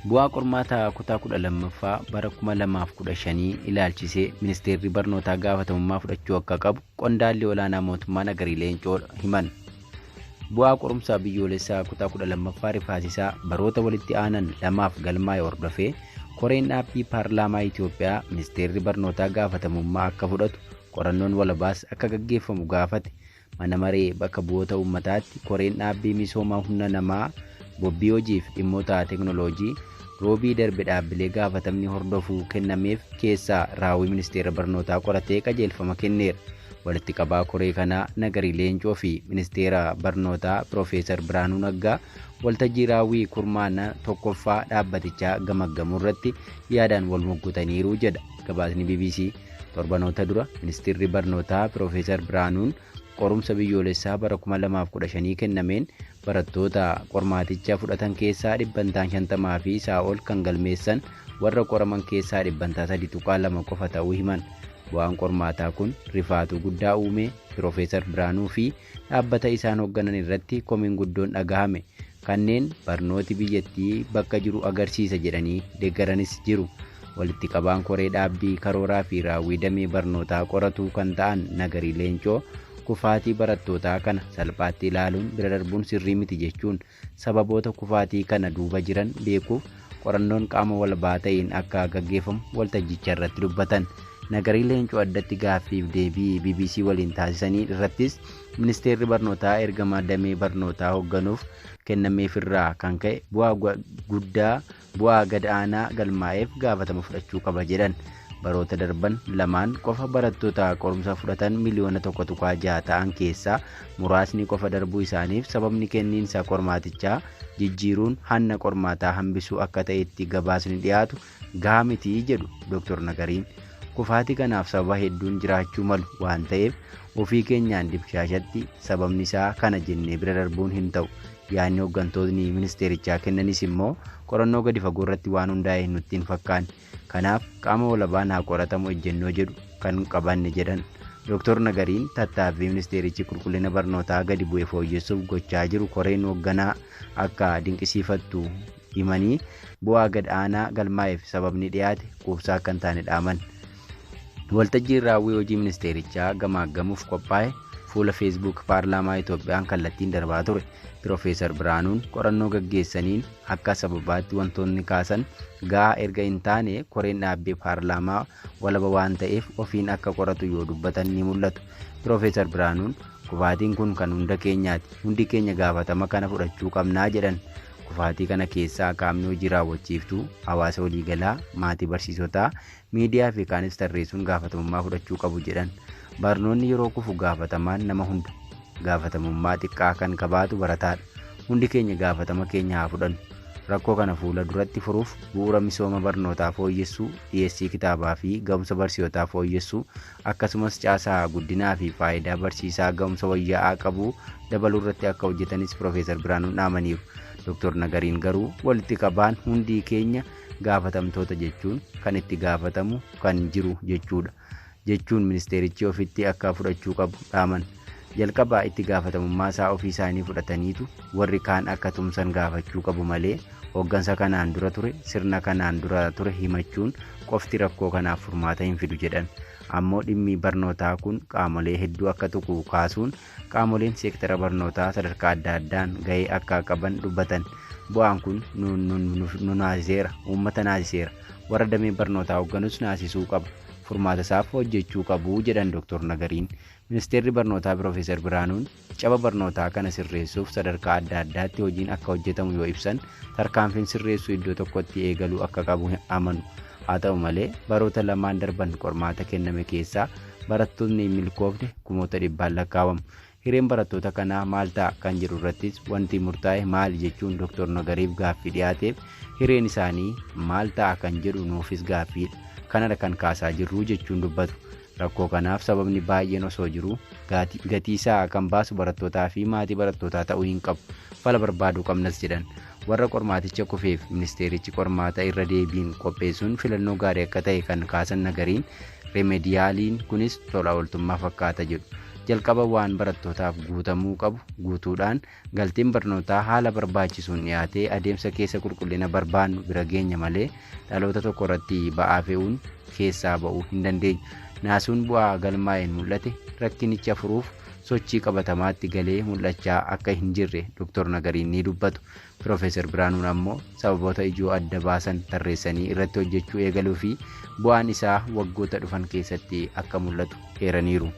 Bu'aa qormaataa kutaa 12ffaa bara 2015 ilaalchisee ministeerri barnootaa gaafatamummaa fudhachuu akka qabu qondaalli olaanaa mootummaa Nagarii Leencoo himan. Bu'aa qorumsaa biyyoolessaa kutaa 12ffaa rifaasisaa baroota walitti aanan lamaaf galmaa'e hordofee koreen dhaabbii paarlaamaa Itoophiyaa ministeerri barnootaa gaafatamummaa akka fudhatu qorannoon walabaas akka gaggeeffamu gaafate. Mana maree bakka bu'oota uummataatti koreen dhaabbii misooma humna namaa bobbii hojiif dhimmoota teekinooloojii roobii darbe dhaabbilee gaafatamni hordofuu kennameef keessaa raawwii ministeera barnootaa qoratee qajeelfama kenneera. Walitti qabaa koree kanaa Nagarii Leencoo fi ministeera barnootaa Piroofeesar Biraanuu Naggaa waltajjii raawwii kurmaana tokkoffaa dhaabbatichaa gamaggamuu irratti yaadaan wal moggotaniiru jedha gabaasni BBC. Torbanoota dura ministeerri barnootaa Piroofeesar Biraanuun qorumsa biyyoolessaa bara 2015 kennameen barattoota qormaaticha fudhatan keessaa 50% fi isaa ol kan galmeessan warra qoraman keessaa 3.2 qofa ta'uu himan. Bu'aan qormaataa kun rifaatuu guddaa uume. Piroofeesar Biraanuu fi dhaabbata isaan hoogganan irratti komiin guddoon dhagahame. Kanneen barnooti biyyattii bakka jiru agarsiisa jedhanii deeggaranis jiru. Walitti qabaan koree dhaabbii karooraa fi raawwii damee barnootaa qoratu kan ta'an Nagarii Leencoo kufaatii barattootaa kana salphaatti ilaaluun bira darbuun sirrii miti jechuun sababoota kufaatii kana duuba jiran beekuuf qorannoon qaama walabaa ta'een akka gaggeeffamu waltajjicha irratti dubbatan. Nagarii Leencoo addatti gaaffiif deebii BBC waliin taasisanii irrattis ministeerri barnootaa ergama damee barnootaa hoogganuuf kennameefirraa kan ka'e bu'aa gad aanaa galmaa'eef gaafatama fudhachuu qaba jedhan. Baroota darban lamaan qofa barattoota qorumsa fudhatan miliyoona 1.6 ta'an keessaa muraasni qofa darbuu isaaniif sababni kenniinsa qormaatichaa jijjiiruun hanna qormaataa hambisuu akka ta'etti gabaasni dhiyaatu gahaa miti jedhu Dr. Nagariin. Kufaatii kanaaf sababa hedduun jiraachuu malu waan ta'eef ofii keenyaan dibshaashatti sababni isaa kana jennee bira darbuun hin ta'u. Yaadni hooggantoonni ministeerichaa kennanis immoo qorannoo gadi fagoo irratti waan hundaa'e nutti hin fakkaanne. Kanaaf qaama walabaan haa qoratamu ejjennoo jedhu kan qabanne jedhan. Dr. Nagariin tattaaffii ministeerichi qulqullina barnootaa gadi bu'ee fooyyessuuf gochaa jiru koreen hoogganaa akka dinqisiifattu himanii bu'aa gad aanaa galmaa'eef sababni dhiyaate quubsaa akka hin taane dhaaman. Waltajjiin raawwii hojii ministeerichaa gamaaggamuuf qophaa'e fuula feesbuuk paarlaamaa Itoophiyaan kallattiin darbaa ture. Piroofeesar Biraanuun qorannoo gaggeessaniin akka sababaatti wantoonni kaasan gahaa erga hin taane koreen dhaabbii paarlaamaa walaba waan ta'eef ofiin akka qoratu yoo dubbatan ni mul'atu. Piroofeesar Biraanuun kufaatiin kun kan hunda keenyaati. Hundi keenya gaafatama kana fudhachuu qabnaa jedhan. Kufaatii kana keessaa qaamni hojii raawwachiiftuu, hawaasa waliigalaa, maatii barsiisotaa, miidiyaa fi kaanis tarreessuun gaafatamummaa fudhachuu qabu jedhan. Barnoonni yeroo kufu gaafatamaan nama hunda. Gaafatamummaa xiqqaa kan qabaatu barataadha. Hundi keenya gaafatama keenya haa fudhannu. Rakkoo kana fuula duratti furuuf bu'uura misooma barnootaa fooyyessuu, dhiyeessii kitaabaa fi ga'umsa barsiisotaa fooyyessuu, akkasumas caasaa guddinaa fi faayidaa barsiisaa ga'umsa wayyaa'aa qabu dabaluu irratti akka hojjetanis Piroofeesar Biraanuun dhaamaniiru. Dr. Nagariin garuu walitti qabaan hundi keenya gaafatamtoota jechuun kan itti gaafatamu kan jiru jechuun ministeerichi ofitti akka fudhachuu qabu dhaaman. Jalqabaa itti gaafatamummaa isaa ofii isaanii fudhataniitu warri kaan akka tumsan gaafachuu qabu malee hooggansa kanaan dura ture sirna kanaan dura ture himachuun qofti rakkoo kanaaf furmaata hin fidu jedhan. Ammoo dhimmi barnootaa kun qaamolee hedduu akka tuqu kaasuun qaamoleen seektara barnootaa sadarkaa adda addaan gahee akka qaban dubbatan. Bu'aan kun nu naasiseera, uummata naasiseera. Warra damee barnootaa hoogganus naasisuu qaba. Furmaata isaaf hojjechuu qabu jedhan Dr. Nagariin. Ministeerri barnootaa Piroofeesar Biraanuun caba barnootaa kana sirreessuuf sadarkaa adda addaatti hojiin akka hojjetamu yoo ibsan tarkaanfiin sirreessuu iddoo tokkotti eegaluu akka qabu amanu. Haa ta'u malee baroota lamaan darban qormaata kenname keessaa barattoonni hin milkoofne kumoota dhibbaan lakkaa'amu. Hireen barattoota kanaa maal ta'a kan jedhu irrattis wanti murtaa'e maali jechuun Dr. Nagariif gaaffii dhiyaateef hireen isaanii maal ta'a kan jedhu nuufis gaaffiidha. Kanadha kan kaasaa jirru jechuun dubbatu. Rakkoo kanaaf sababni baay'een osoo jiru gatii isaa kan baasu barattootaa fi maatii barattootaa ta'uu hin qabu. Fala barbaaduu qabnas jedhan. Warra qormaaticha kufeef ministeerichi qormaata irra deebiin qopheessuun filannoo gaarii akka ta'e kan kaasan Nagariin remediyaaliin kunis tola ooltummaa fakkaata jedhu. jalqaba waan barattootaaf guutamuu qabu guutuudhaan galtiin barnootaa haala barbaachisuun dhiyaatee adeemsa keessa qulqullina barbaannu bira geenya malee dhaloota tokko irratti ba'aa fe'uun keessaa ba'uu hin dandeenyu. Naasuun bu'aa galmaa'een mul'ate rakkinicha furuuf sochii qabatamaatti galee mul'achaa akka hin jirre Dr. Nagariin ni dubbatu. Profeesar Biraanuun ammoo sababoota ijoo adda baasan tarreessanii irratti hojjechuu eegaluu fi bu'aan isaa waggoota dhufan keessatti akka mul'atu eeraniiru.